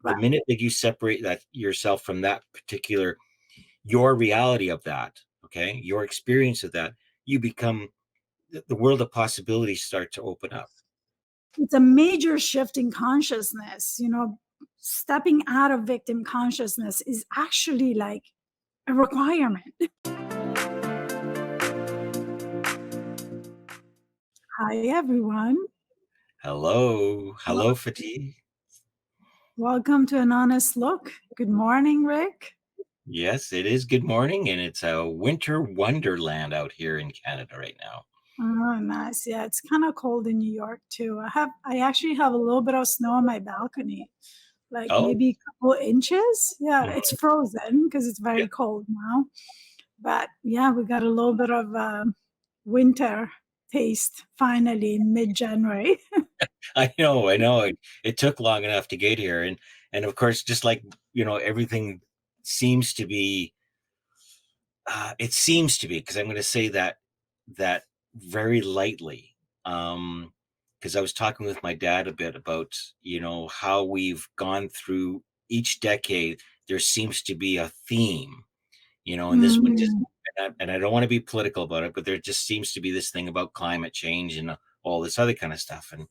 The minute that you separate that yourself from that particular, your reality of that, okay, your experience of that, you become, the world of possibilities start to open up. It's a major shift in consciousness. Stepping out of victim consciousness is actually like a requirement. Hi, everyone. Hello, Fati. Welcome to An Honest Look. Good morning, Rick. Yes, it is good morning, and it's a winter wonderland out here in Canada right now. Oh, nice. Yeah, it's kind of cold in New York too. I actually have a little bit of snow on my balcony, like Oh, maybe a couple inches. Yeah, mhm. it's frozen because it's Yeah, very cold now. But yeah, we got a little bit of winter taste finally in mid-January. I know, I know. It took long enough to get here, and of course, just like everything seems to be. It seems to be, because I'm going to say that very lightly. Because I was talking with my dad a bit about how we've gone through each decade. There seems to be a theme, and this one just, Mm. and I don't want to be political about it, but there just seems to be this thing about climate change and all this other kind of stuff. And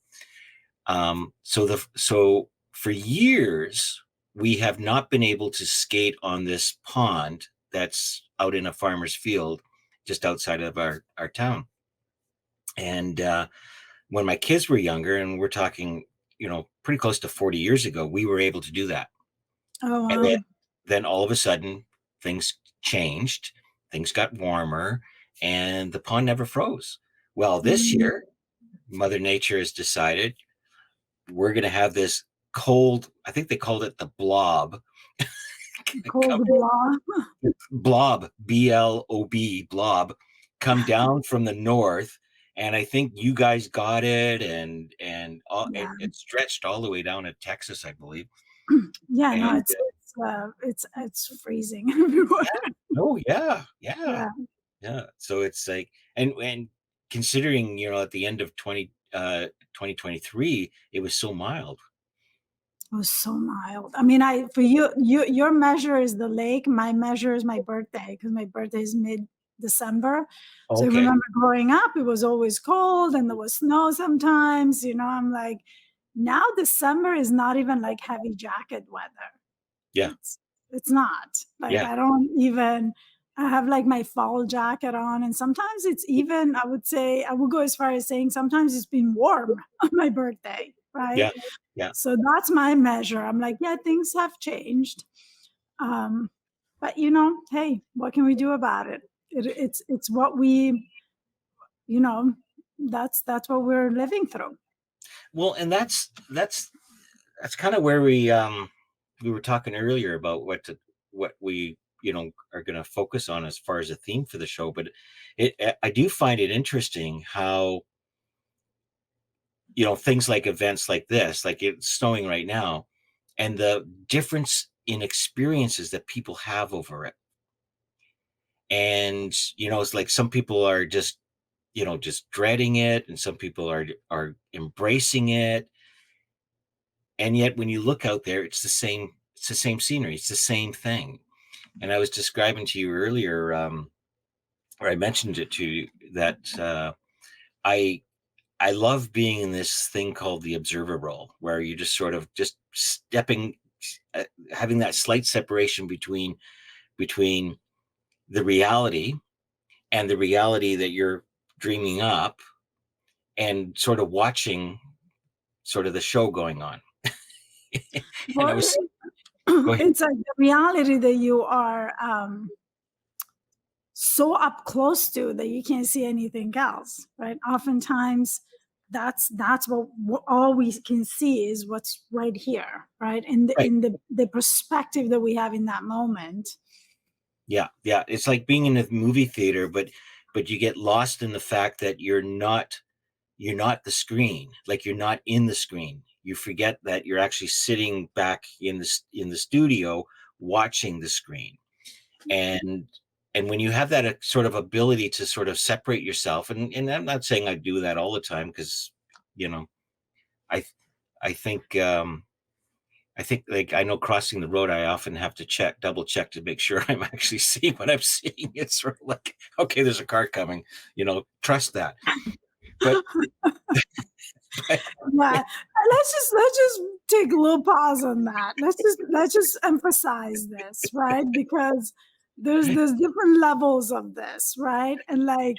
so for years we have not been able to skate on this pond that's out in a farmer's field just outside of our town. And when my kids were younger, and we're talking, pretty close to 40 years ago, we were able to do that. Oh, And wow. then all of a sudden things changed, things got warmer, and the pond never froze. Well, this Mm. year Mother Nature has decided we're going to have this cold, I think they called it the blob. Cold block. Blob, B-L-O-B, blob, come down from the north. And I think you guys got it, and Yeah. it stretched all the way down to Texas, I believe. Yeah, no, And it's freezing everywhere. oh yeah, yeah, Yeah, yeah. So it's like, and considering, at the end of 2023, it was so mild. it was so mild. I mean, I for your measure is the lake. My measure is my birthday because my birthday is mid-December. So I Okay. remember growing up, it was always cold and there was snow sometimes. I'm like, now December is not even like heavy jacket weather. Yeah. It's not like Yeah. I don't even. I have like my fall jacket on, and sometimes it's even. I would say I would go as far as saying sometimes it's been warm on my birthday, right? Yeah. Yeah. So that's my measure. I'm like, yeah, things have changed. Um, but hey, what can we do about it? It's what we, you know, that's what we're living through. Well, and that's kind of where we were talking earlier about what we are going to focus on as far as a theme for the show. But I do find it interesting how things like events like this, like it's snowing right now, and the difference in experiences that people have over it. And it's like some people are just dreading it, and some people are embracing it. And yet when you look out there, it's the same scenery, it's the same thing. And I was describing to you earlier, or I mentioned it to you, that I I love being in this thing called the observer role, where you just sort of just stepping, having that slight separation between the reality and the reality that you're dreaming up, and sort of watching sort of the show going on. And I Well, was, go ahead. it's like the reality that you are so up close to that you can't see anything else, right? Oftentimes that's what all we can see is what's right here, right? In the Right. in the perspective that we have in that moment. Yeah, yeah. It's like being in a movie theater, but you get lost in the fact that you're not the screen. Like, you're not in the screen. You forget that you're actually sitting back in the studio watching the screen. And when you have that sort of ability to sort of separate yourself, and I'm not saying I do that all the time, because you know I I think I think, like, I know crossing the road, I often have to double check to make sure I'm actually seeing what I'm seeing. It's sort of like, okay, there's a car coming, trust that. But, but Yeah, let's just take a little pause on that. Let's just emphasize this, right? Because there's different levels of this, right? And like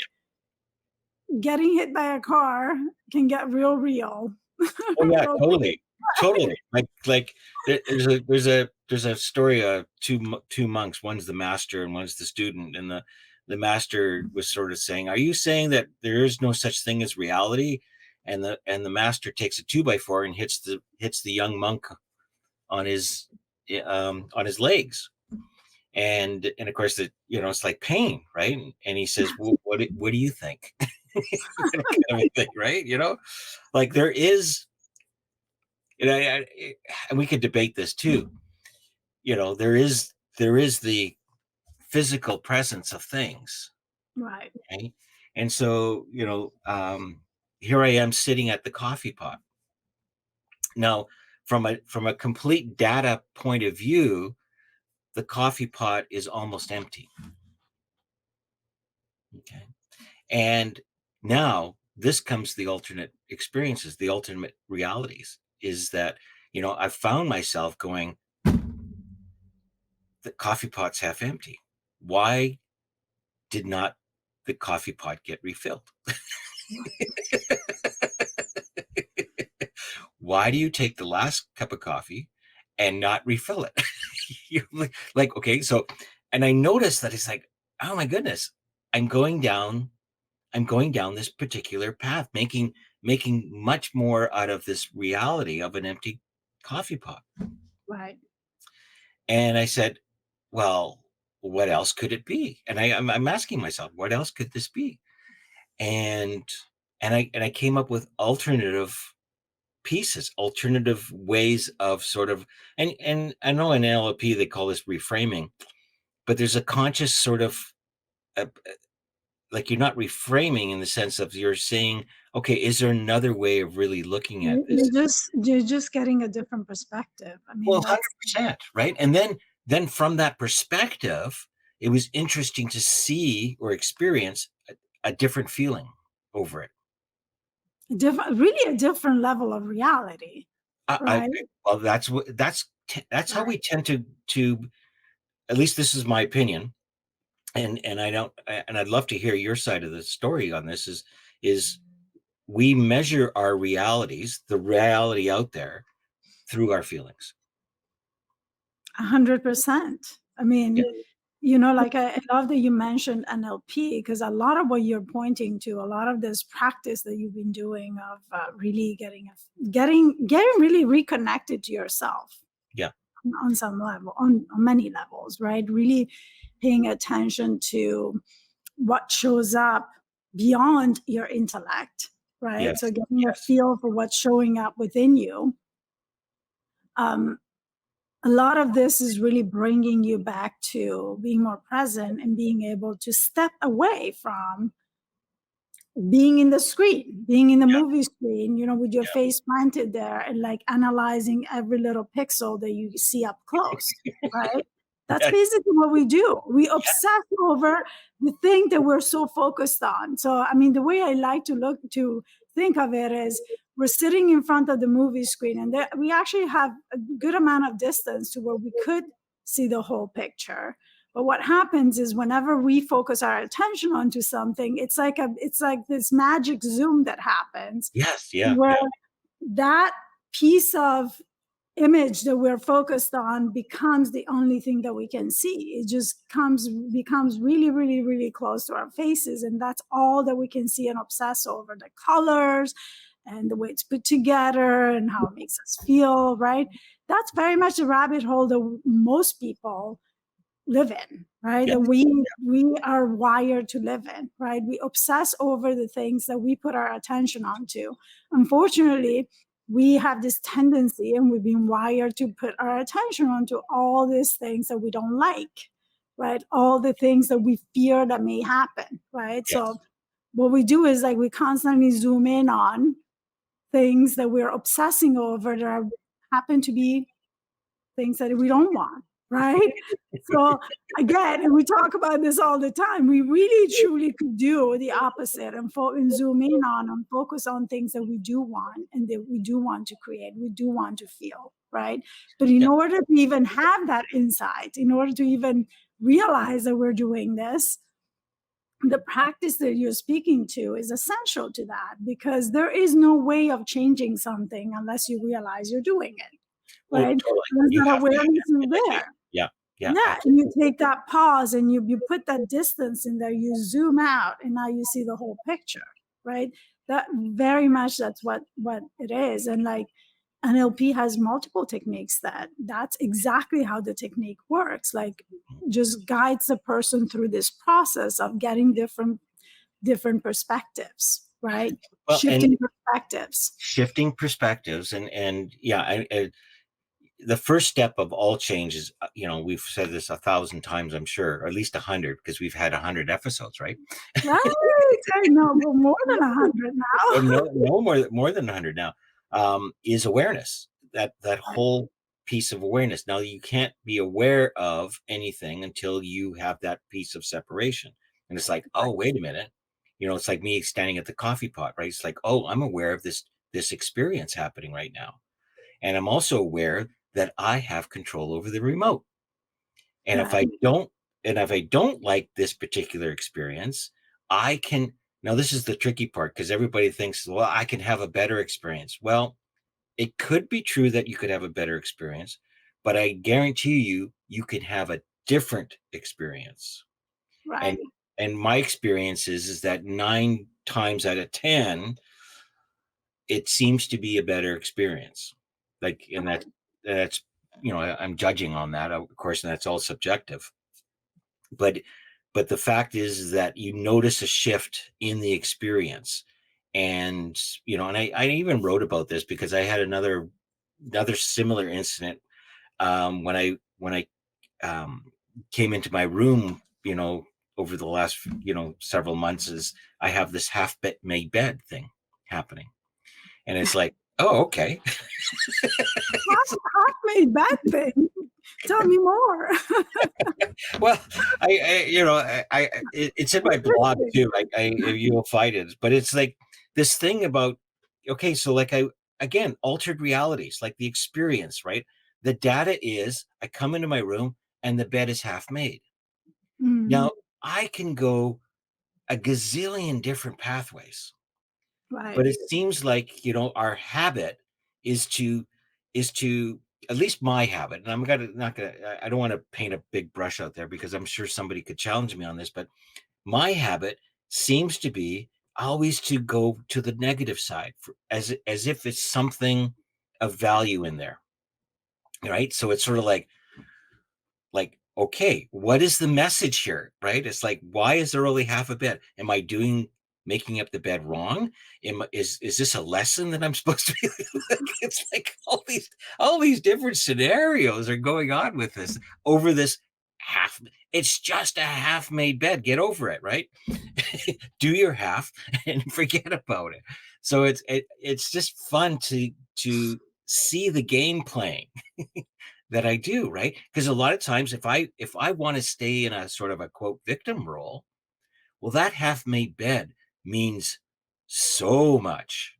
getting hit by a car can get real, oh yeah, real quick. totally, totally. Like there's a story of two monks. One's the master and one's the student, and the master was sort of saying, "Are you saying that there is no such thing as reality?" And the master takes a 2x4 and hits the young monk on his legs, and of course it's like pain, right? And he says, well, what do you think? Kind of a thing, right? Like there is, and we could debate this too. There is the physical presence of things, Right, right? And so here I am sitting at the coffee pot now. From a complete data point of view, the coffee pot is almost empty. Okay. And now this comes the alternate experiences, the ultimate realities is that, I've found myself going, the coffee pot's half empty. Why did not the coffee pot get refilled? Why do you take the last cup of coffee and not refill it? You're like, okay, so, and I noticed that it's like, oh my goodness, I'm going down I'm going down this particular path, making much more out of this reality of an empty coffee pot. right. And I said, well, what else could it be? And I'm asking myself, what else could this be? And and I came up with alternative pieces, alternative ways of sort of, and I know in NLP they call this reframing, but there's a conscious sort of, uh, like, you're not reframing in the sense of you're saying, okay, is there another way of really looking at this? You're just getting a different perspective. I Well, mean, that's 100%, right? And then from that perspective, it was interesting to see or experience a different feeling over it. really a different level of reality, I right? well, that's how Right. we tend to, at least this is my opinion, and I'd love to hear your side of the story on this. Is we measure our realities, the reality out there, through our feelings. 100%. I Yeah. mean, like I love that you mentioned NLP because a lot of what you're pointing to, a lot of this practice that you've been doing of really getting really reconnected to yourself Yeah. on some level, on many levels, right? Really paying attention to what shows up beyond your intellect, right? So Yes. getting a Yes. feel for what's showing up within you. Um, a lot of this is really bringing you back to being more present and being able to step away from being in the screen, being in the Yeah. movie screen, with your Yeah. face planted there and like analyzing every little pixel that you see up close, right? That's Yeah. basically what we do. We Yeah. obsess over the thing that we're so focused on. So, I mean, the way I like to think of it is we're sitting in front of the movie screen and we actually have a good amount of distance to where we could see the whole picture. But what happens is whenever we focus our attention onto something, it's like this magic zoom that happens Yes. Yeah. where Yeah. that piece of image that we're focused on becomes the only thing that we can see. It just becomes really, really, really close to our faces. And that's all that we can see and obsess over the colors and the way it's put together and how it makes us feel, right? That's very much the rabbit hole that most people live in, right? Yes. That we are wired to live in, right? We obsess over the things that we put our attention onto. Unfortunately, we have this tendency and we've been wired to put our attention onto all these things that we don't like, right? All the things that we fear that may happen, right? So Yes. what we do is like we constantly zoom in on things that we're obsessing over that happen to be things that we don't want, right? So again, and we talk about this all the time, we really truly could do the opposite and, and zoom in on and focus on things that we do want and that we do want to create, we do want to feel, right? But in Yeah. order to even have that insight, in order to even realize that we're doing this, the practice that you're speaking to is essential to that, because there is no way of changing something unless you realize you're doing it, Oh, right? totally. Unless You that have to have awareness is that realization. there. Yeah. Yeah. Yeah, and you Absolutely. take that pause and you put that distance in there, you zoom out, and now you see the whole picture, right? That very much that's what it is. And like NLP has multiple techniques that's exactly how the technique works. Like just guides the person through this process of getting different perspectives, right? Well, and Shifting perspectives. shifting perspectives, and yeah, the first step of all change is, we've said this 1,000 times, I'm sure, or at least 100, because we've had 100 episodes, right? Right. I know, well, more than 100 Well, now. no, more than 100 now. Is awareness, that Right, whole piece of awareness. Now you can't be aware of anything until you have that piece of separation, and it's like, oh, wait a minute, it's like me standing at the coffee pot, right? It's like, oh, I'm aware of this experience happening right now, and I'm also aware that I have control over the remote. And if I right, don't, and if I don't like this particular experience, I can. Now, this is the tricky part, because everybody thinks, well, I can have a better experience. Well, it could be true that you could have a better experience, but I guarantee you, you can have a different experience. And right, my experience is that 9 times out of 10, it seems to be a better experience. Like, and right, that's I'm judging on that, of course, and that's all subjective. But the fact is that you notice a shift in the experience. And and I even wrote about this because I had another similar incident, when I came into my room, over the last several months. Is I have this made bed thing happening, and it's like, oh, okay. half made bad thing. Tell me more. Well, it's in my blog Interesting. too. You'll find it, but it's like this thing about, okay, so like again, altered realities, like the experience, right? The data is, I come into my room and the bed is half made. Mm, Now I can go a gazillion different pathways, right, but it seems like, our habit is to is to at least my habit, and I'm gonna not gonna I don't want to paint a big brush out there, because I'm sure somebody could challenge me on this, but my habit seems to be always to go to the negative side, as if it's something of value in there, right? So it's sort of like, okay, what is the message here, right? It's like, why is there only half a bed? Am I making up the bed wrong? Is this a lesson that I'm supposed to be it's like all these different scenarios are going on with this, over this half. It's just a half made bed, get over it, right? Do your half and forget about it. So it's just fun to see the game playing that I do, right? Because a lot of times, if I want to stay in a sort of a quote victim role, well, that half-made bed means so much,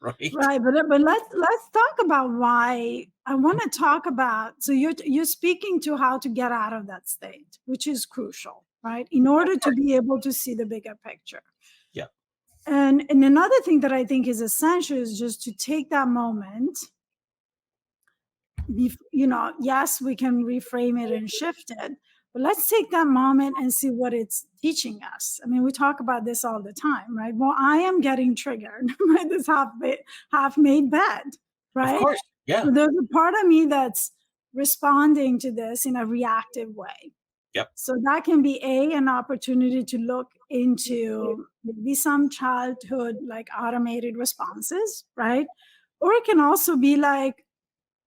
right? right. But let's talk about why. I want to talk about. So you're speaking to how to get out of that state, which is crucial, right? In order to be able to see the bigger picture. Yeah, And another thing that I think is essential is just to take that moment. Yes, we can reframe it and shift it, but let's take that moment and see what it's teaching us. I mean, we talk about this all the time, right? Well, I am getting triggered by this half made bed, of right? course. Yeah. So there's a part of me that's responding to this in a reactive way. Yep. So that can be an opportunity to look into maybe some childhood like automated responses, right? Or it can also be like,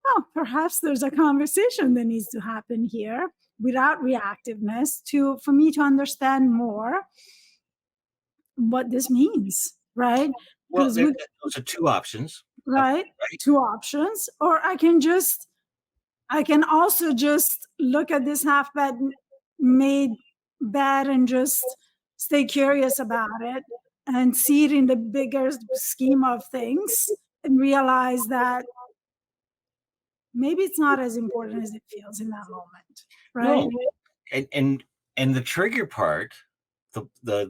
oh, perhaps there's a conversation that needs to happen here without reactiveness for me to understand more what this means, right? Well, Because we those are two options. right, Right. two options, or I can just I can also just look at this half bed made bed and just stay curious about it and see it in the bigger scheme of things and realize that maybe it's not as important as it feels in that moment, right? No, and the trigger part, the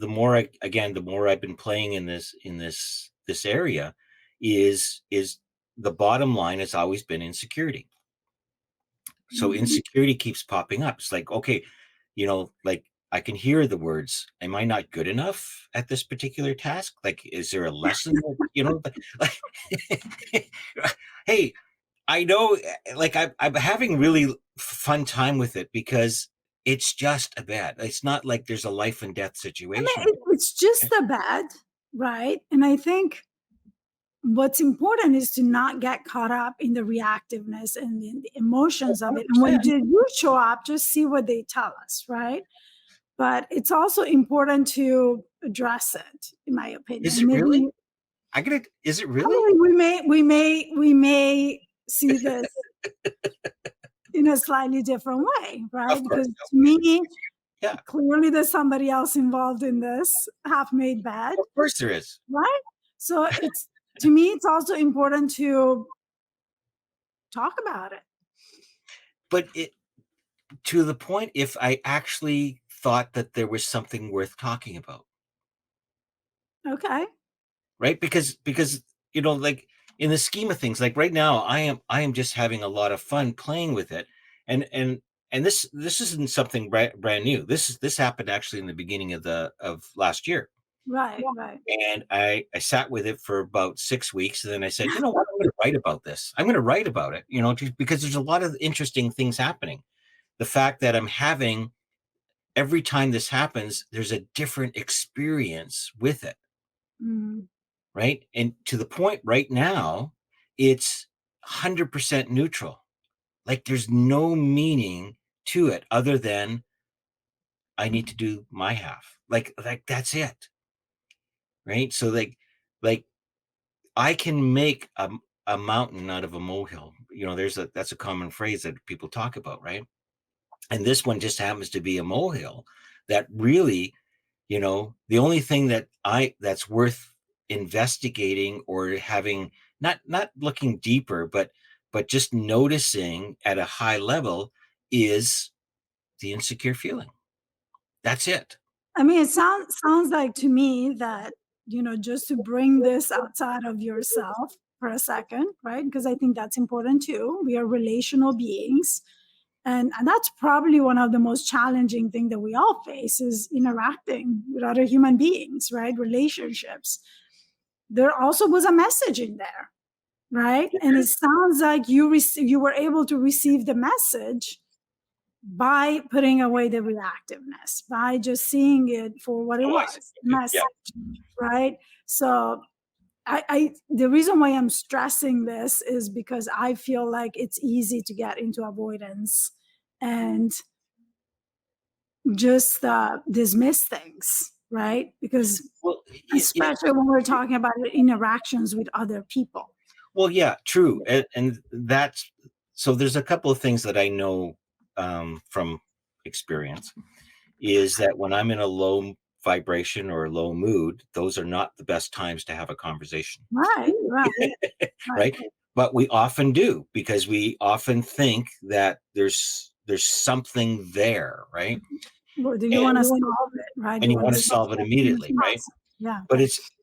more the more I've been playing in this area, is the bottom line has always been insecurity. So Mhm. insecurity keeps popping up. It's like, okay, like I can hear the words, am I not good enough at this particular task? Like, is there a lesson that, like, hey, I know, like I'm having really fun time with it because it's just a bad. It's not like there's a life and death I situation. mean, it's just a bed, right? And I think what's important is to not get caught up in the reactiveness and the Oh, emotions of it. And when 100%. they do show up, just see what they tell us, right? But it's also important to address it, in my opinion. Is And it maybe, really? Is it I really? mean, we may see this in a slightly different way, right? Of course. Because to me, Yeah, clearly there's somebody else involved in this half-made bed, of course there is. right? So it's, to me, it's also important to talk about it. But to the point, if I actually thought that there was something worth talking about, Okay. right? Because like in the scheme of things, like right now, I am just having a lot of fun playing with it, and this isn't something brand new. This happened actually in the beginning of last year, Right, right. and I sat with it for about 6 weeks, and then I said, you know what, I'm going to write about this. I'm going to write about it, just because there's a lot of interesting things happening. The fact that I'm having every time this happens, there's a different experience with it, Mm. right? And to the point right now, it's 100% neutral. Like there's no meaning to it other than I need to do my half. Like that's it, right? So like I can make a mountain out of a molehill. That's a common phrase that people talk about, right? And this one just happens to be a molehill that really, the only thing that's worth investigating or having, not looking deeper, but just noticing at a high level, is the insecure feeling. That's it. I mean, it sounds like to me that, just to bring this outside of yourself for a second, right? Because I think that's important too. We are relational beings. And that's probably one of the most challenging thing that we all face is interacting with other human beings, right? Relationships. There also was a message in there, right? And it sounds like you were able to receive the message by putting away the reactiveness, by just seeing it for what it Oh, I see. was, Okay. Yeah. message, right? So the reason why I'm stressing this is because I feel like it's easy to get into avoidance and just dismiss things, right? Because Well, especially when we're talking about interactions with other people. well, yeah, true. And that's so there's a couple of things that I know from experience, is that when I'm in a low vibration or low mood, those are not the best times to have a conversation, Right, right, right. right? But we often do, because we often think that there's something there, right? Well, do you And want to solve it, right? and You you want want to to solve solve it it. And it's immediately, not. right? Yeah.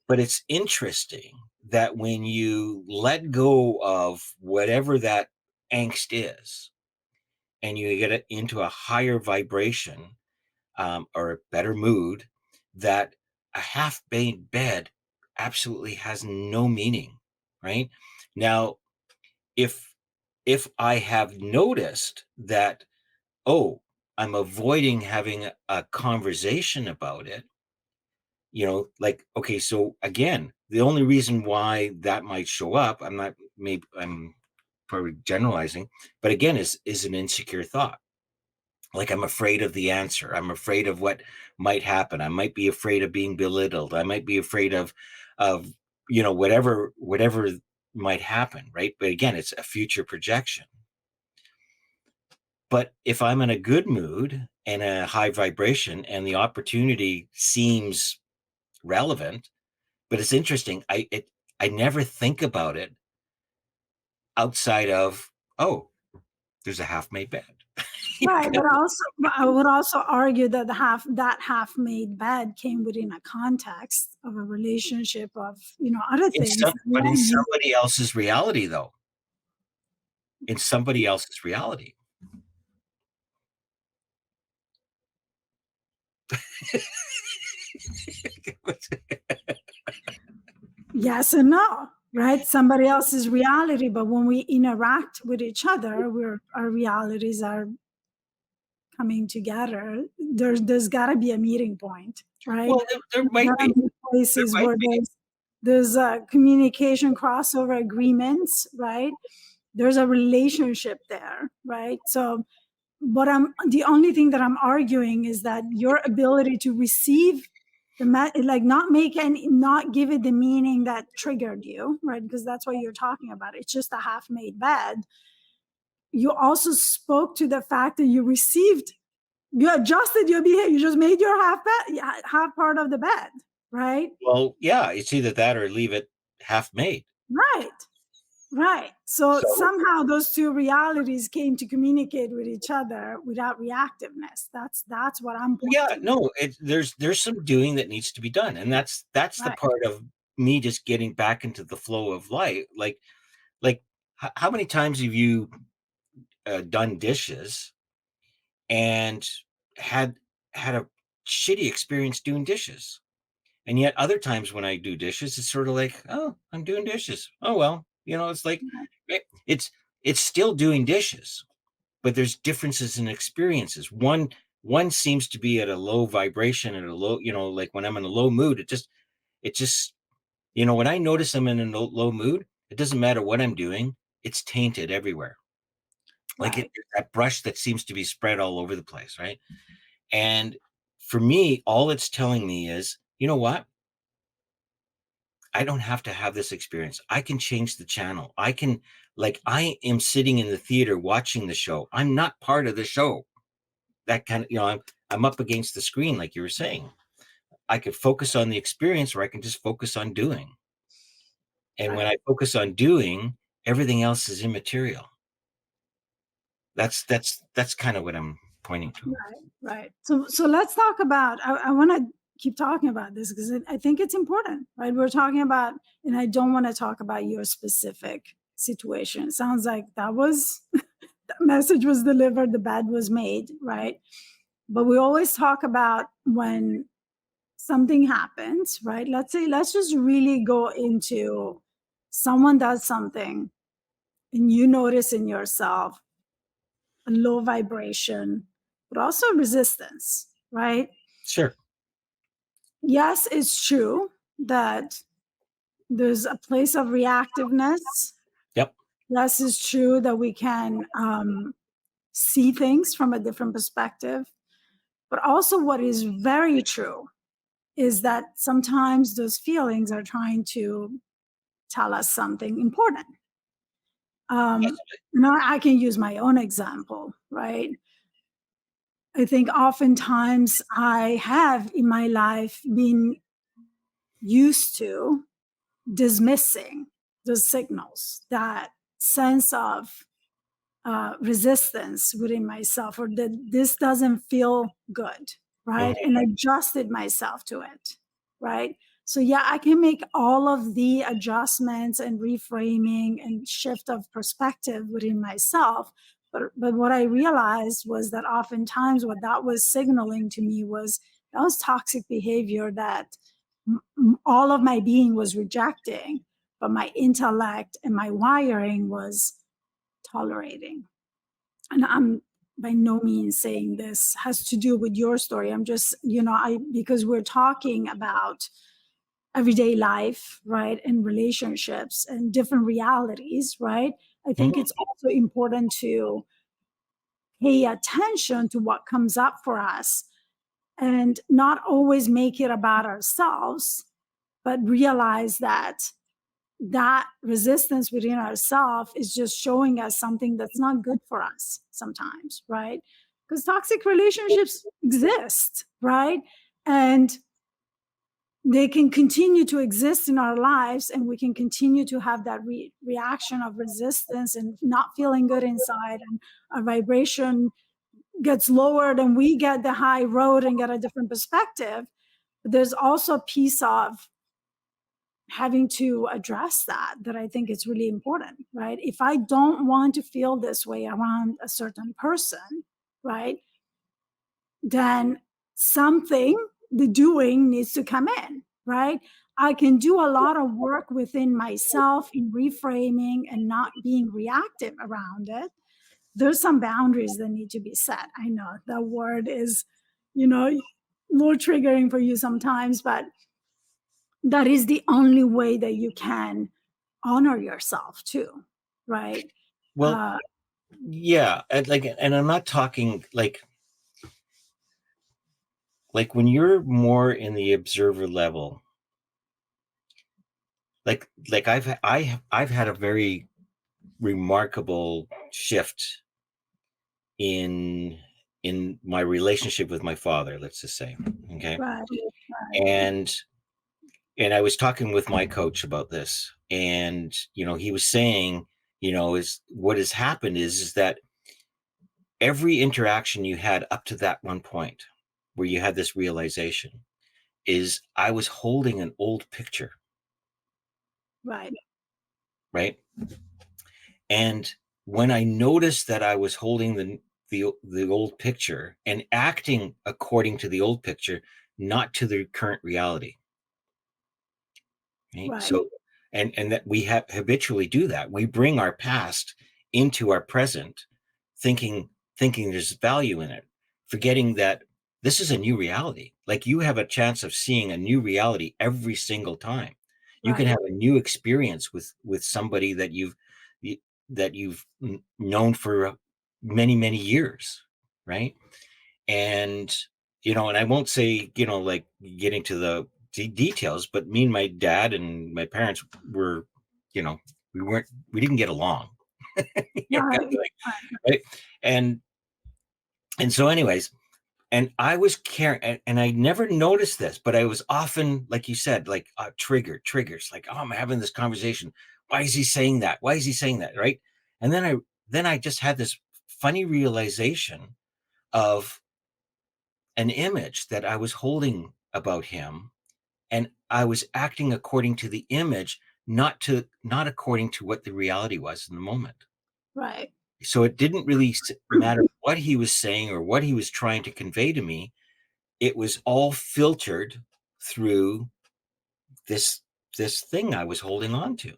But it's interesting that when you let go of whatever that angst is, and you get it into a higher vibration, or a better mood, that a half-made bed absolutely has no meaning, right? Now, if I have noticed that, oh, I'm avoiding having a conversation about it, like, okay, so again, the only reason why that might show up, I'm probably generalizing, but again, is an insecure thought. Like, I'm afraid of the answer. I'm afraid of what might happen. I might be afraid of being belittled. I might be afraid of whatever might happen, right? But again, it's a future projection. But if I'm in a good mood and a high vibration and the opportunity seems relevant, but it's interesting, I never think about it outside of, oh, there's a half-made bed. Right, but also, but I would also argue that that half-made bed came within a context of a relationship of, other In things some that we but in don't use. somebody else's reality, though. In somebody else's reality. Yes and no, right? Somebody else's reality, but when we interact with each other, our realities are coming together. There's got to be a meeting point, right? Well, there There's might got to be. be There places might where be. there's communication crossover agreements, right? There's a relationship there, right? So what I'm the only thing that I'm arguing is that your ability to receive like not give it the meaning that triggered you, right? Because that's what you're talking about. It's just a half-made bed. You also spoke to the fact that you adjusted your behavior. You just made your half part of the bed, right? Well, yeah, it's either that or leave it half-made. Right. Right. So So somehow those two realities came to communicate with each other without reactiveness. That's what I'm yeah, pointing. no, there's some doing that needs to be done, and that's the Right. part of me just getting back into the flow of life. Like, how many times have you, done dishes and had had a shitty experience doing dishes? And yet other times when I do dishes, it's sort of like, "Oh, I'm doing dishes. Oh, well." It's like, it's still doing dishes, but there's differences in experiences. One seems to be at a low vibration, at a low, like when I'm in a low mood, it just when I notice I'm in a low mood, it doesn't matter what I'm doing, it's tainted everywhere. Like Right. that brush that seems to be spread all over the place, right? And for me, all it's telling me is, you know what? I don't have to have this experience. I can change the channel. Like, I am sitting in the theater watching the show. I'm not part of the show. That kind of, I'm up against the screen, like you were saying. I could focus on the experience, or I can just focus on doing. And when Right. I focus on doing, everything else is immaterial. That's kind of what I'm pointing to. Right. Right. So let's talk about. I want to keep talking about this because I think it's important, right? We're talking about, and I don't want to talk about your specific situation. It sounds like the message was delivered, the bed was made, right? But we always talk about when something happens, right? Let's just really go into someone does something and you notice in yourself a low vibration, but also resistance, right? Sure. Yes, it's true that there's a place of reactiveness. Yep. Yes, it's true that we can see things from a different perspective. But also, what is very true is that sometimes those feelings are trying to tell us something important. Possibly. Now, I can use my own example, right? I think oftentimes I have in my life been used to dismissing those signals, that sense of resistance within myself, or that this doesn't feel good, right? Mhm. And adjusted myself to it, right? So, yeah, I can make all of the adjustments and reframing and shift of perspective within myself. But what I realized was that oftentimes what that was signaling to me was that was toxic behavior that all of my being was rejecting, but my intellect and my wiring was tolerating. And I'm by no means saying this has to do with your story. I'm just, because we're talking about everyday life, right? And relationships and different realities, right? I think Mhm. it's also important to pay attention to what comes up for us and not always make it about ourselves, but realize that that resistance within ourselves is just showing us something that's not good for us sometimes, right? Because toxic relationships exist, right? And they can continue to exist in our lives, and we can continue to have that reaction of resistance and not feeling good inside, and our vibration gets lowered and we get the high road and get a different perspective. But there's also a piece of having to address that I think is really important, right? If I don't want to feel this way around a certain person, right, then something, the doing needs to come in, right? I can do a lot of work within myself in reframing and not being reactive around it. There's some boundaries that need to be set. I know that word is, a little triggering for you sometimes, but that is the only way that you can honor yourself too, right? Well, Uh, yeah, and I'm not talking like when you're more in the observer level, like I've had a very remarkable shift in my relationship with my father, let's just say. Okay. right, right, And I was talking with my coach about this, and he was saying, is what has happened is that every interaction you had up to that one point where you had this realization is I was holding an old picture, right, right? And when I noticed that I was holding the old picture and acting according to the old picture, not to the current reality, right? right, So, and that we have habitually do that. We bring our past into our present, thinking there's value in it, forgetting that this is a new reality. Like, you have a chance of seeing a new reality every single time. You can right, have a new experience with somebody that you've known for many years, right? And and I won't say, like, getting to the details, but me and my dad and my parents were, you know we didn't get along. right, Like, right? and so anyways, and I was caring, and I never noticed this, but I was often, like you said, like, triggers, like, oh, I'm having this conversation, why is he saying that, right? And then I just had this funny realization of an image that I was holding about him, and I was acting according to the image, not according to what the reality was in the moment. right, So it didn't really matter what he was saying or what he was trying to convey to me. It was all filtered through this thing I was holding on to.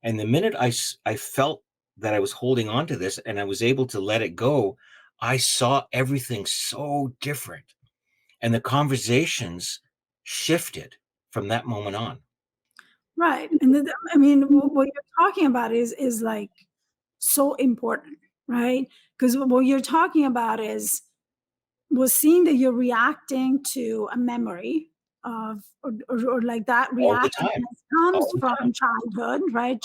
And the minute I felt that I was holding on to this and I was able to let it go, I saw everything so different. And the conversations shifted from that moment on. right. And I mean, what you're talking about is like so important, right? Because what you're talking about is was seeing that you're reacting to a memory of, or like that All the time. reactiveness comes All the from time. childhood, right?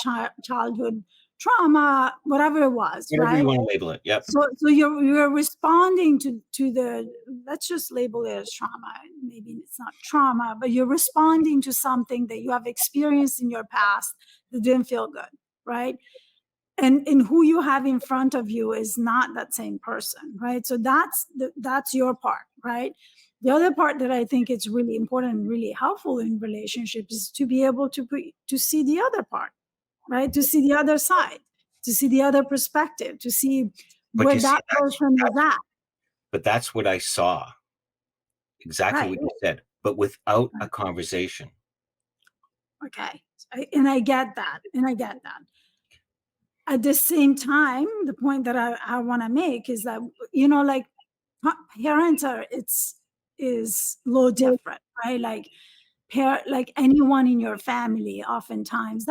Childhood trauma, whatever it was, Whatever you right? want to label it. Yep. So you're responding to the, let's just label it as trauma. Maybe it's not trauma, but you're responding to something that you have experienced in your past that didn't feel good, right? And who you have in front of you is not that same person, right? So that's your part, right? The other part that I think is really important and really helpful in relationships is to be able to see the other part, right? To see the other side, to see the other perspective, to see But where you see, that person is at, that's what I saw. Exactly right? what you said, but without a Right. conversation. Okay. And I get that. And I get that. At the same time, the point that I want to make is that, like parents are, is a little different, right? Like like anyone in your family, oftentimes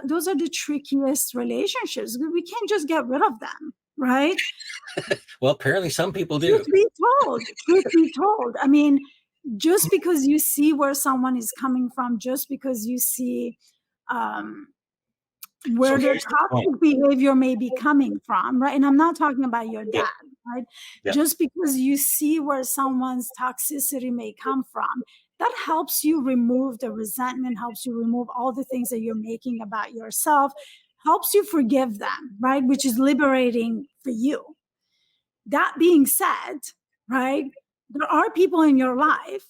those are the trickiest relationships. We can't just get rid of them, right? Well, apparently some people do. Truth be told, I mean, just because you see where someone is coming from, just because you see, um, So where the here's the point. toxic behavior may be coming from, right? And I'm not talking about your Yeah, dad, right? yeah. Just because you see where someone's toxicity may come from, that helps you remove the resentment, helps you remove all the things that you're making about yourself, helps you forgive them, right? Which is liberating for you. That being said, right, there are people in your life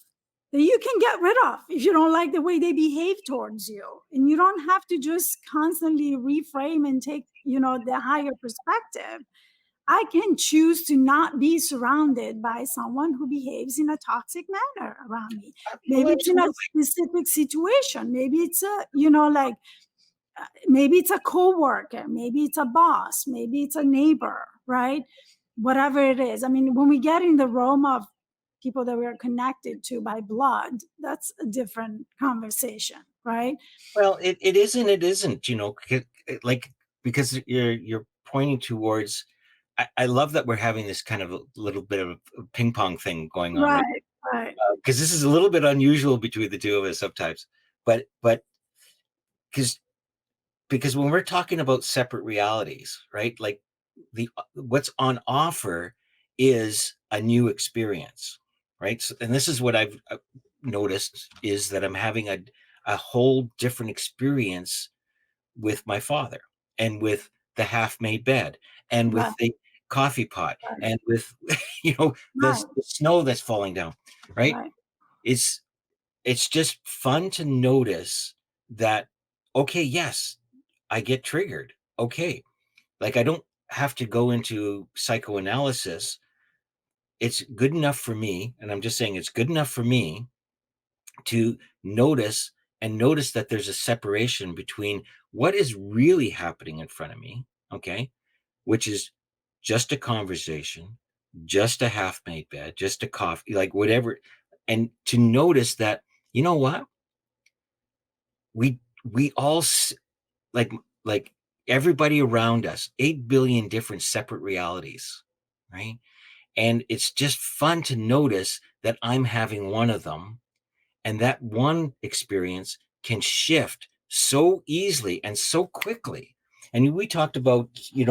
that you can get rid of if you don't like the way they behave towards you. And you don't have to just constantly reframe and take, the higher perspective. I can choose to not be surrounded by someone who behaves in a toxic manner around me. Oh, Maybe it's in a absolutely. specific situation. Maybe it's maybe it's a coworker, maybe it's a boss, maybe it's a neighbor, right? Whatever it is. I mean, when we get in the realm of people that we are connected to by blood, that's a different conversation, right? Well, it is and it isn't, like, because you're pointing towards. I love that we're having this kind of a little bit of a ping pong thing going on, right? Right, right, Because this is a little bit unusual between the two of us sometimes, but because when we're talking about separate realities, right? Like the what's on offer is a new experience, right? So, and this is what I've noticed is that I'm having a whole different experience with my father and with the half-made bed and right, with the coffee pot right, and with the snow that's falling down, right? right, It's it's just fun to notice that, okay, yes, I get triggered. Okay. Like I don't have to go into psychoanalysis. It's good enough for me, and I'm just saying it's good enough for me to notice that there's a separation between what is really happening in front of me, okay, which is just a conversation, just a half-made bed, just a coffee, like whatever, and to notice that, you know what, we all like like everybody around us, 8 billion different separate realities, right? And it's just fun to notice that I'm having one of them, and that one experience can shift so easily and so quickly. And we talked about, the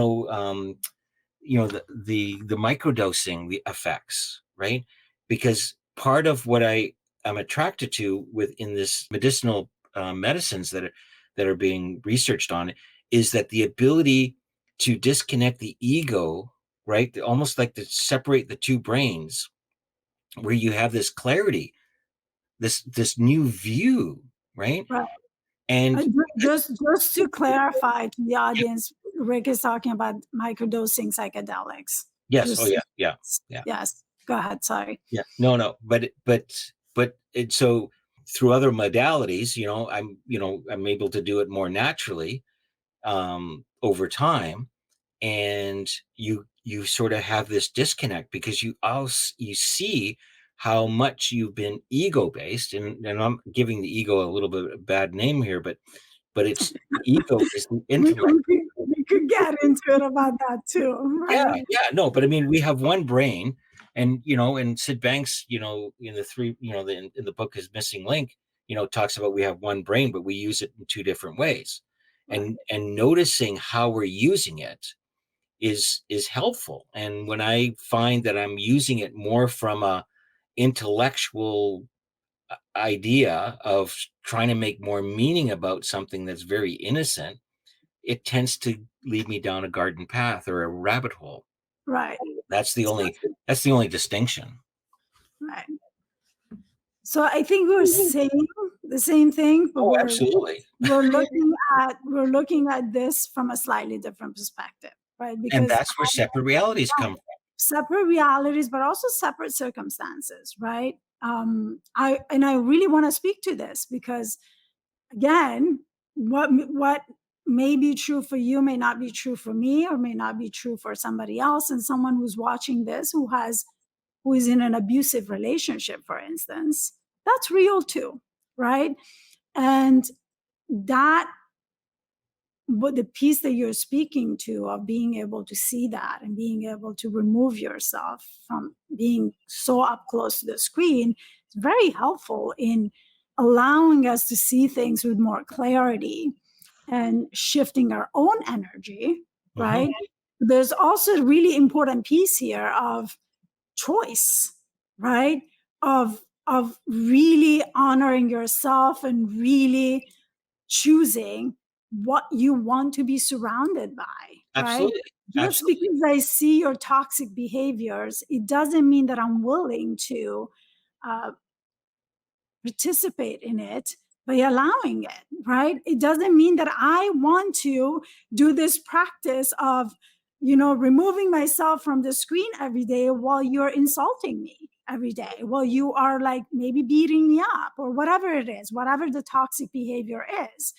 microdosing, the effects, right? Because part of what I am attracted to within this medicinal medicines that are being researched on is that the ability to disconnect the ego, right? Almost like to separate the two brains, where you have this clarity, this new view, right? right. And Just to clarify to the audience, Rick is talking about microdosing psychedelics. yes, oh Just yeah, yeah, yeah. yes. Go ahead. Sorry. Yeah, no, but so through other modalities, I'm able to do it more naturally over time, and you sort of have this disconnect because you see how much you've been ego based, and I'm giving the ego a little bit of a bad name here, but it's the ego is the We, intellect. we, could, we could get into it about that too, Yeah, right? yeah, no, but I mean, we have one brain, and and Sid Banks, in the three, in the book his missing link, talks about we have one brain, but we use it in two different ways, Right, and noticing how we're using it is helpful. And when I find that I'm using it more from a intellectual idea of trying to make more meaning about something that's very innocent, it tends to lead me down a garden path or a rabbit hole. right, That's the only that's the only distinction. right. So I think we're saying the same thing, but Oh, we're absolutely. we're looking at this from a slightly different perspective, right? And Because that's where separate realities come from. separate realities, but also separate circumstances, right? I really want to speak to this because again, what may be true for you may not be true for me, or may not be true for somebody else, and someone who's watching this who is in an abusive relationship, for instance, that's real too, right? And that but the piece that you're speaking to of being able to see that and being able to remove yourself from being so up close to the screen is very helpful in allowing us to see things with more clarity. and shifting our own energy, Hmm. right? There's also a really important piece here of choice, right? Of really honoring yourself and really choosing what you want to be surrounded by, right? Absolutely. Just Absolutely. because I see your toxic behaviors, it doesn't mean that I'm willing to uh, participate in it by allowing it, right? It doesn't mean that I want to do this practice of, removing myself from the screen every day while you're insulting me every day, while you are like maybe beating me up or whatever it is, whatever the toxic behavior is.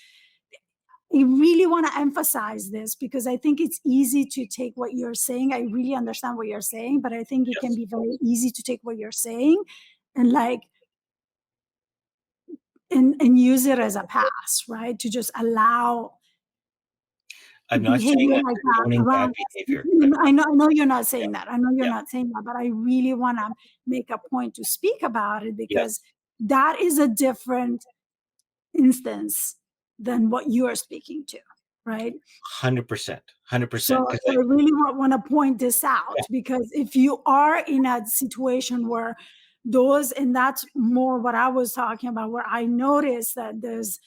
I really want to emphasize this because I think it's easy to take what you're saying. I really understand what you're saying, but I think it can Yes. be very easy to take what you're saying and like and use it as a pass, right? To just allow I'm not saying behavior I'm like that condoning bad around us. behavior. I know you're not Yeah. saying that. I know you're Yeah. not saying that, but I really want to make a point to speak about it Yeah. because that is a different instance than what you are speaking to, right? 100%. 100%. So, Because so I really want to point this out because if you are in a situation where and that's more what I was talking about, where I noticed that there's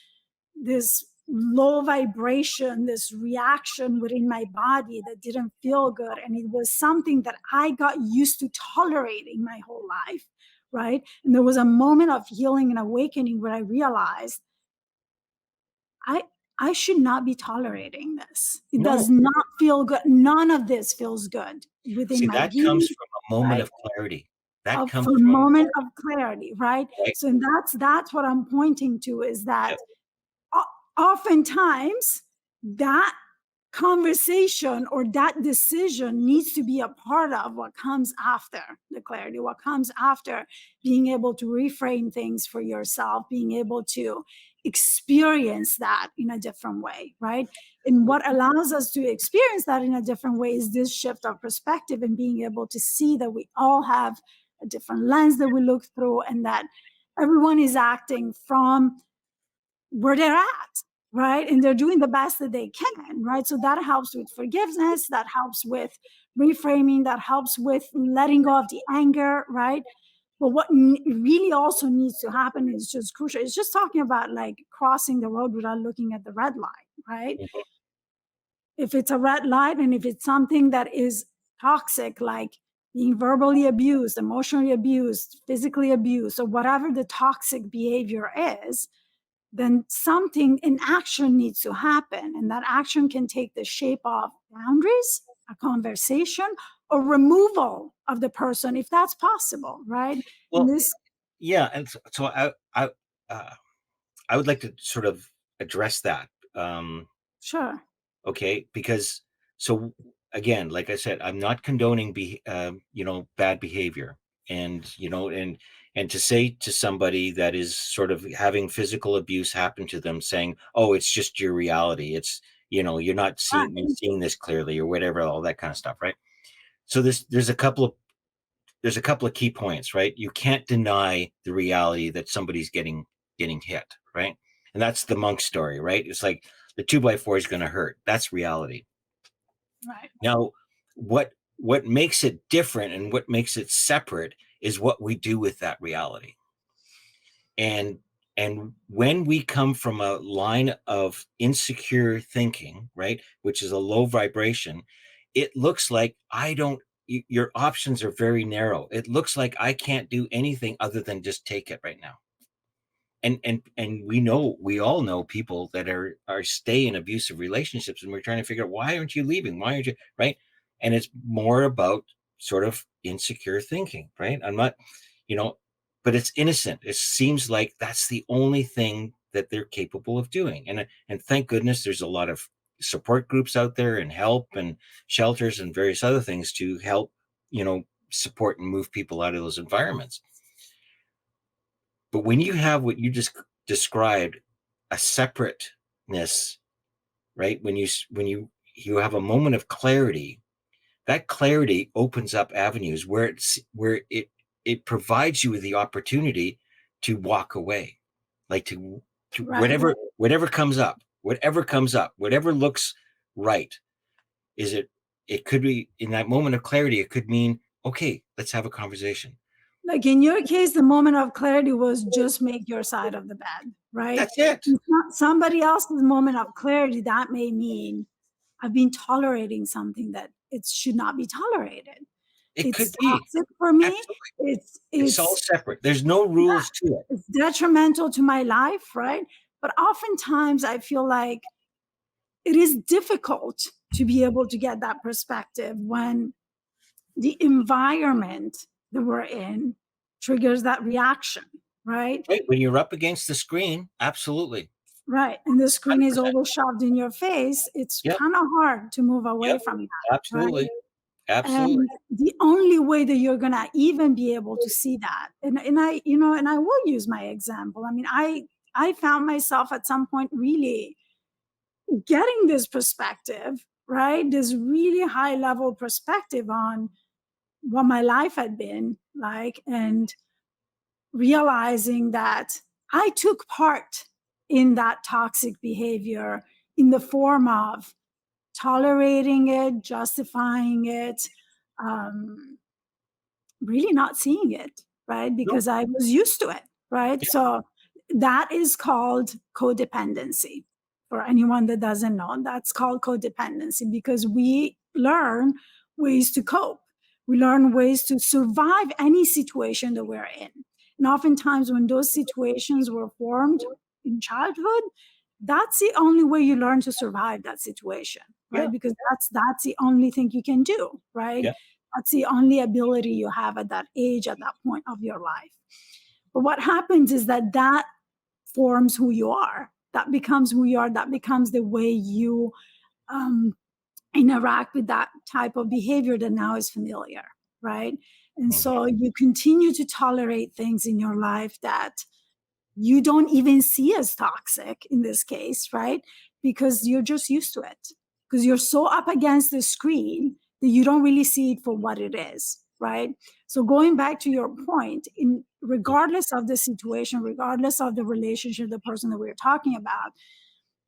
this low vibration, this reaction within my body that didn't feel good. And it was something that I got used to tolerating my whole life, right? And there was a moment of healing and awakening where I realized I I should not be tolerating this. It no. does not feel good. None of this feels good within See, my that comes being, from a moment right? of clarity. That Of comes a from moment of clarity, clarity, right? right? So and that's what I'm pointing to is Yeah. that oftentimes that conversation or that decision needs to be a part of what comes after the clarity, what comes after being able to reframe things for yourself, being able to experience that in a different way, right? And what allows us to experience that in a different way is this shift of perspective and being able to see that we all have a different lens that we look through and that everyone is acting from where they're at, right? And they're doing the best that they can, right? So that helps with forgiveness, that helps with reframing, that helps with letting go of the anger, right? But what really also needs to happen is just crucial. It's just talking about like crossing the road without looking at the red light, right? Mhm. If it's a red light and if it's something that is toxic, like being verbally abused, emotionally abused, physically abused, or whatever the toxic behavior is, then something in action needs to happen. And that action can take the shape of boundaries, a conversation, or removal of the person if that's possible, right? And Well, this, yeah, and so uh, I would like to sort of address that. Um, sure, okay, because so again, like I said, I'm not condoning bad behavior, and and to say to somebody that is sort of having physical abuse happen to them, saying, "Oh, it's just your reality. It's you're not right, seeing this clearly," or whatever, all that kind of stuff, right? So there's a couple of key points, right? You can't deny the reality that somebody's getting hit, right? And that's the monk story, right? It's like the 2x4 is going to hurt. That's reality. right, Now, what makes it different and what makes it separate is what we do with that reality. And when we come from a line of insecure thinking, right, which is a low vibration, it looks like your options are very narrow. It looks like I can't do anything other than just take it right now. And we all know people that are stay in abusive relationships, and we're trying to figure out, why aren't you leaving, why aren't you, right? And it's more about sort of insecure thinking, right? I'm not, you know but it's innocent. It seems like that's the only thing that they're capable of doing. And thank goodness there's a lot of support groups out there, and help, and shelters, and various other things to help, support and move people out of those environments. But when you have what you just described, a separateness, right? When you have a moment of clarity, that clarity opens up avenues where it provides you with the opportunity to walk away, like to right, whatever comes up. whatever comes up, whatever looks right. Is it, it could be in that moment of clarity, it could mean, okay, let's have a conversation. Like in your case, the moment of clarity was just make your side of the bed, right? That's it. It's not somebody else's moment of clarity. That may mean I've been tolerating something that it should not be tolerated. It It's could be. toxic for me. Absolutely. It's It's all it's separate. There's no yeah, rules to it. it's detrimental to my life, right? But oftentimes I feel like it is difficult to be able to get that perspective when the environment that we're in triggers that reaction, right? Right. When you're up against the screen, absolutely. Right. And the screen is 100%. always shoved in your face. It's Yep. kind of hard to move away Yep. from that, right? Absolutely. Absolutely. And the only way that you're gonna even be able to see that, and I, and I will use my example. I mean, I found myself at some point really getting this perspective, right? This really high level perspective on what my life had been like, and realizing that I took part in that toxic behavior in the form of tolerating it, justifying it, um, really not seeing it, right? Nope. Because I was used to it, right? Yeah. So that is called codependency. For anyone that doesn't know, that's called codependency because we learn ways to cope. We learn ways to survive any situation that we're in. And oftentimes, when those situations were formed in childhood, that's the only way you learn to survive that situation, Yeah. right? Because that's the only thing you can do, right? Yeah. That's the only ability you have at that age, at that point of your life. But what happens is that that forms who you are. That becomes who you are. That becomes the way you um, interact with that type of behavior that now is familiar, right? And Mhm. so you continue to tolerate things in your life that you don't even see as toxic in this case, right? Because you're just used to it. Because you're so up against the screen that you don't really see it for what it is, right? So going back to your point, in regardless of the situation, regardless of the relationship, the person that we're talking about,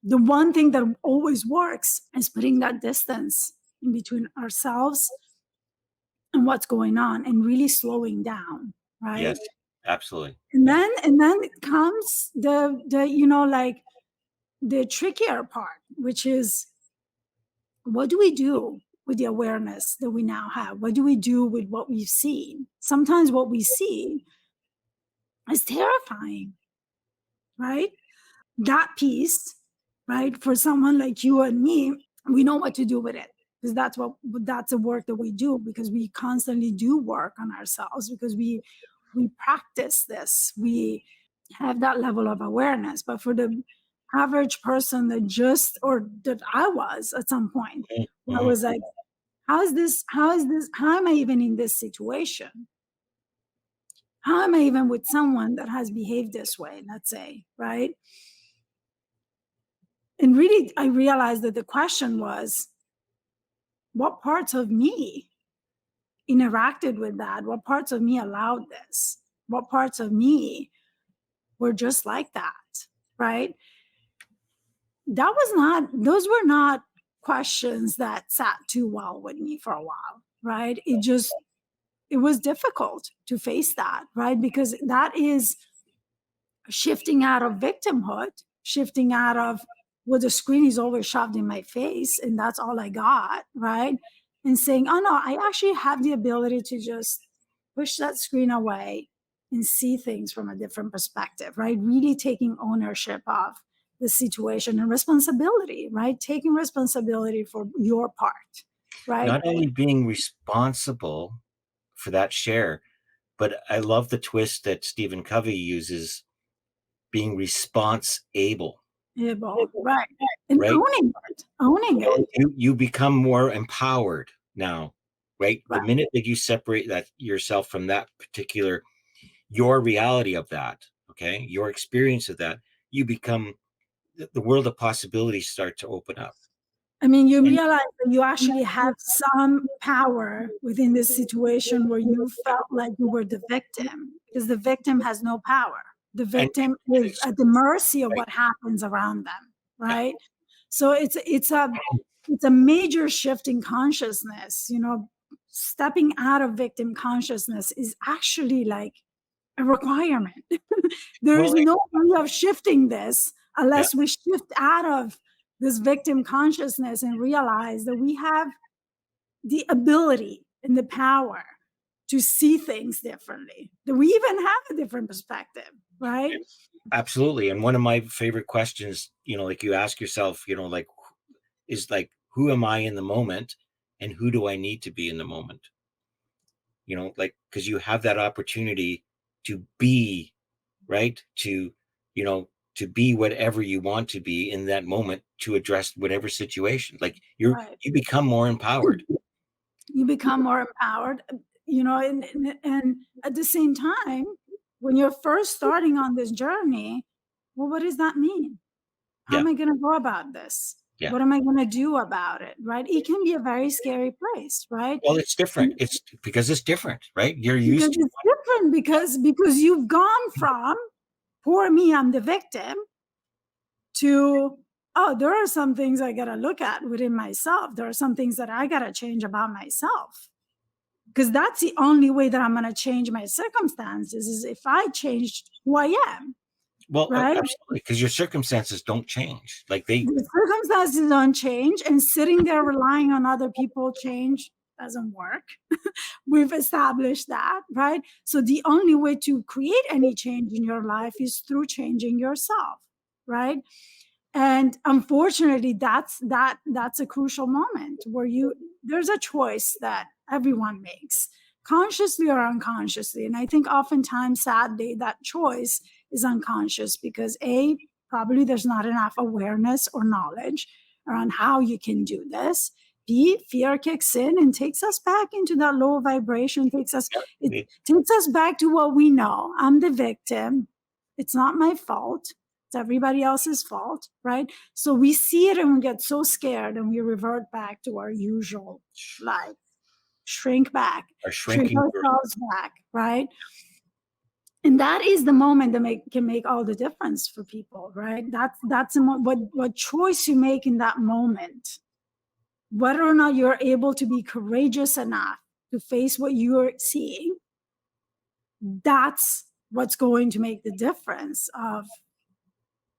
the one thing that always works is putting that distance in between ourselves and what's going on and really slowing down, right? Yes. Absolutely. And Yeah. then comes the like the trickier part, which is what do we do with the awareness that we now have? What do we do with what we've seen? Sometimes what we see is terrifying, right? That piece, right? For someone like you and me, we know what to do with it because that's the work that we do because we constantly do work on ourselves because we practice this. We have that level of awareness. But for the average person that just or that I was at some point, where I Mhm. was like, how is this? How is this? How am I even in this situation? How am I even with someone that has behaved this way? Let's say, right? And really, I realized that the question was, what parts of me interacted with that? What parts of me allowed this? What parts of me were just like that? Right? Those were not questions that sat too well with me for a while. Right? It was difficult to face that. Right? Because that is shifting out of victimhood, shifting out of, well, the screen is always shoved in my face and that's all I got, right? And saying, oh no, I actually have the ability to just push that screen away and see things from a different perspective, right? Really taking ownership of the situation and responsibility, right? Taking responsibility for your part, right? Not only being responsible for that share, but I love the twist that Stephen Covey uses, being response able, Able, right. And right? owning it, You become more empowered now, right? The right. minute that you separate that yourself from that particular, your reality of that, okay, your experience of that, you become, the world of possibilities start to open up. I mean, you And realize that you actually have some power within this situation where you felt like you were the victim, because the victim has no power. The and victim is it's at the mercy of right. what happens around them. Yeah. right? So it's a major shift in consciousness. Stepping out of victim consciousness is actually like a requirement. There Well, is no way of shifting this yeah. unless we shift out of this victim consciousness and realize that we have the ability and the power to see things differently, that we even have a different perspective, right? Absolutely. And one of my favorite questions, like you ask yourself, like is like, who am I in the moment and who do I need to be in the moment? Like, because you have that opportunity to be, right? You know, to be whatever you want to be in that moment to address whatever situation. Like Right. you become more empowered. You become more empowered, and at the same time, when you're first starting on this journey, well, what does that mean? How Yeah. am I going to go about this? Yeah. What am I going to do about it? Right? It can be a very scary place, right? Well, it's different. And It's because it's different, right? You're because used to. it's different, because you've gone from poor me, I'm the victim, to, oh, there are some things I got to look at within myself. There are some things that I got to change about myself, because that's the only way that I'm going to change my circumstances, is if I changed who I am, Well, right? absolutely, because your circumstances don't change. Like they. The circumstances don't change, and sitting there relying on other people change doesn't work. We've established that, right? So the only way to create any change in your life is through changing yourself, right? And unfortunately, that's a crucial moment where there's a choice that everyone makes, consciously or unconsciously. And I think oftentimes, sadly, that choice is unconscious because probably there's not enough awareness or knowledge around how you can do this. B, fear kicks in and takes us back into that low vibration, it Yeah, takes us back to what we know. I'm the victim. It's not my fault. It's everybody else's fault, right? So we see it and we get so scared and we revert back to our usual life, shrink back, are shrink shrinking. ourselves back, right? And that is the moment that can make all the difference for people, right? That's what choice you make in that moment, whether or not you're able to be courageous enough to face what you're seeing. That's what's going to make the difference of,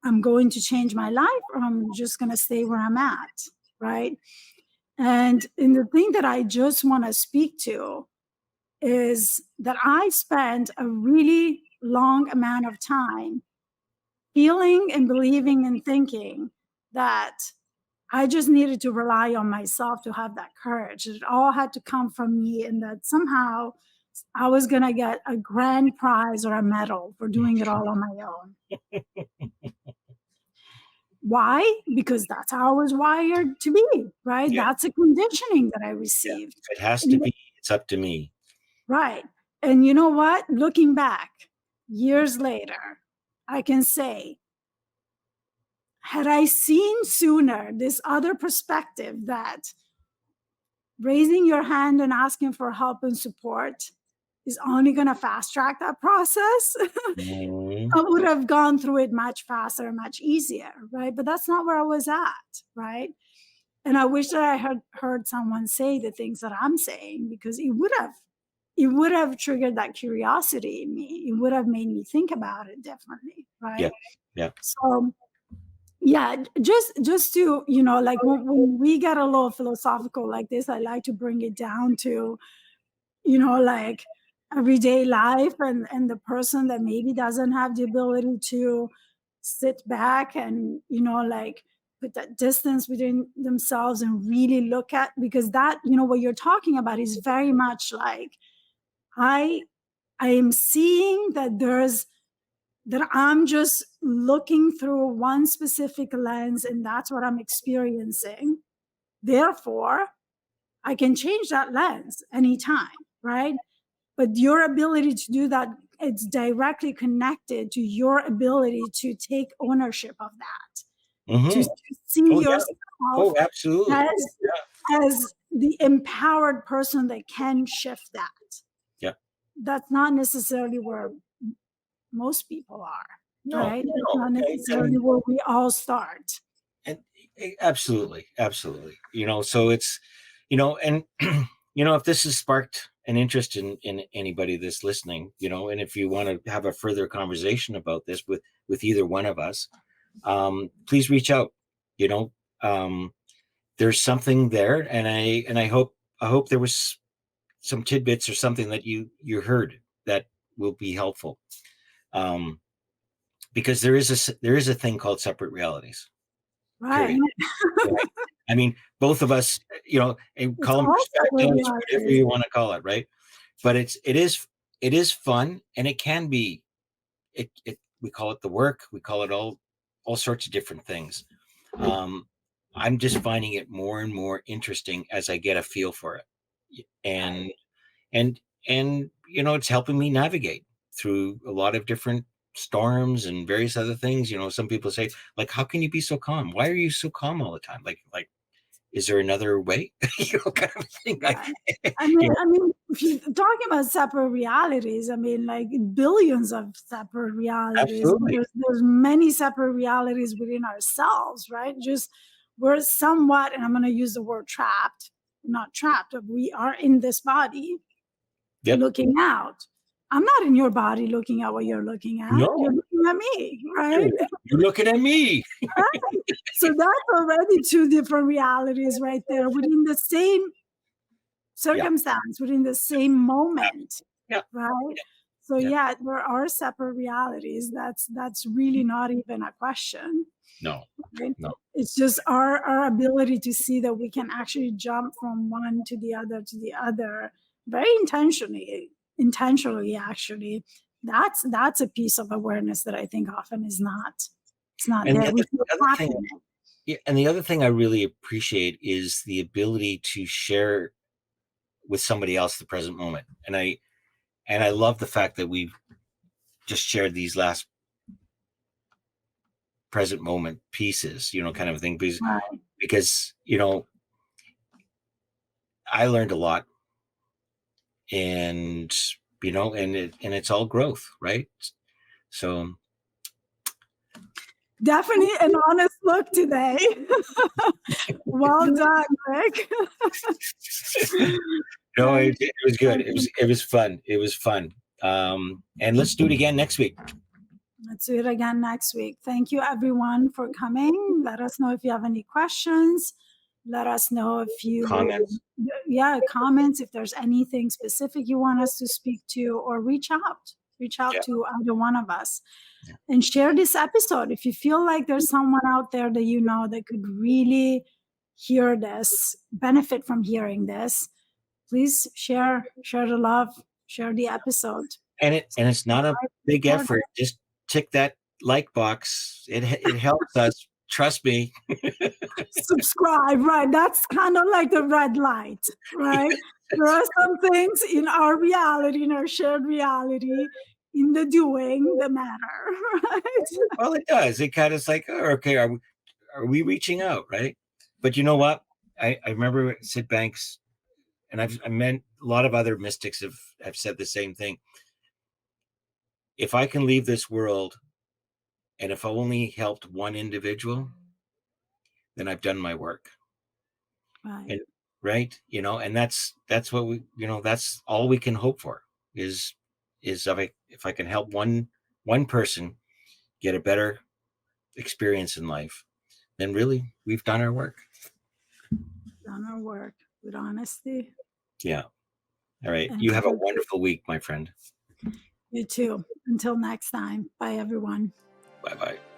I'm going to change my life or I'm just going to stay where I'm at, right? And the thing that I just want to speak to is that I spent a really long amount of time feeling and believing and thinking that I just needed to rely on myself to have that courage. It all had to come from me, and that somehow I was going to get a grand prize or a medal for doing it all on my own. Why? Because that's how I was wired to be, right? Yeah, That's a conditioning that I yeah. received. If it has to And, be, it's up to me. right. And you know what? Looking back years later, I can say, had I seen sooner this other perspective that raising your hand and asking for help and support is only going to fast track that process, Mhm. I would have gone through it much faster, much easier, right? But that's not where I was at, right? And I wish that I had heard someone say the things that I'm saying, because it would have triggered that curiosity in me. It would have made me think about it differently, Yeah, right? yeah, So yeah, just to, like when we get a little philosophical like this, I like to bring it down to, like everyday life, and the person that maybe doesn't have the ability to sit back and, like put that distance between themselves and really look at, because that, what you're talking about is very much like, i I am seeing that I'm just looking through one specific lens, and that's what I'm experiencing. Therefore, I can change that lens anytime, right? But your ability to do that, it's directly connected to your ability to take ownership of that, to hmm. see Oh yeah. yourself Oh, absolutely. as Yeah, the empowered person that can shift that. yeah. That's not necessarily where most people are, No, right? That's no. not Okay. I necessarily mean, where we all start. Absolutely, absolutely. So it's, and if this has sparked an interest in anybody that's listening, and if you want to have a further conversation about this with either one of us, please reach out. You know, um, there's something there, and I hope there was some tidbits or something that you heard that will be helpful. Um, because there is a thing called separate realities. Right. Period. Right. I mean, both of us, and It's call them all separate perspectives, whatever realities. you want to call it, right? But it is fun, and it can be it we call it the work, we call it all sorts of different things. Um, I'm just finding it more and more interesting as I get a feel for it, Right. and and it's helping me navigate through a lot of different storms and various other things. Some people say, like, how can you be so calm? Why are you so calm all the time? Like, is there another way? Kind of thing. Right. You know, I mean, if you're talking about separate realities, I mean, like billions of separate realities. absolutely. There's many separate realities within ourselves, right? Just we're somewhat, and I'm going to use the word trapped, not trapped, but we are in this body Yep. looking out. I'm not in your body looking at what you're looking at. No, You're looking at me, you're right? you're looking at me. Right. So that's already two different realities right there within the same Yeah. circumstance, within the same moment, Yeah. right? So Yeah. yeah, there are separate realities. That's really not even a question, No. right? No. It's just our ability to see that we can actually jump from one to the other very intentionally actually. That's a piece of awareness that I think often is not, it's not And the there. We other feel the other trapped thing, in it. yeah, and the other thing I really appreciate is the ability to share with somebody else the present moment. And I love the fact that we've just shared these last present moment pieces, kind of thing, Right. because I learned a lot, and it's all growth, right? So Definitely an honest look today. Well done, Rick. no, Thank it was good. It you. was it was fun. It was fun. And let's do it again next week. Let's do it again next week. Thank you, everyone, for coming. Let us know if you have any questions. Let us know if you, Comments. yeah, comments, if there's anything specific you want us to speak to, or reach out. Reach out Yeah. to either one of us Yeah. and share this episode. If you feel like there's someone out there that you know that could really hear this, benefit from hearing this, please share the love, share the episode. And it's not a big Support. effort. Just tick that like box. It helps us. Trust me. Subscribe, right? That's kind of like the red light, right? There are some things in our reality, in our shared reality, in the doing that matter, right? Well, it does. It kind of is like, oh, okay, are we reaching out, right? But you know what? I remember Sid Banks, and I meant a lot of other mystics have said the same thing. If I can leave this world, and if I only helped one individual, then I've done my work. Right. And right, and that's what that's all we can hope for is if I can help one person get a better experience in life, then really we've done our work. Done our work with honesty. Yeah. All right. And You have a wonderful week, my friend. you too. Until next time. Bye, everyone. Bye bye.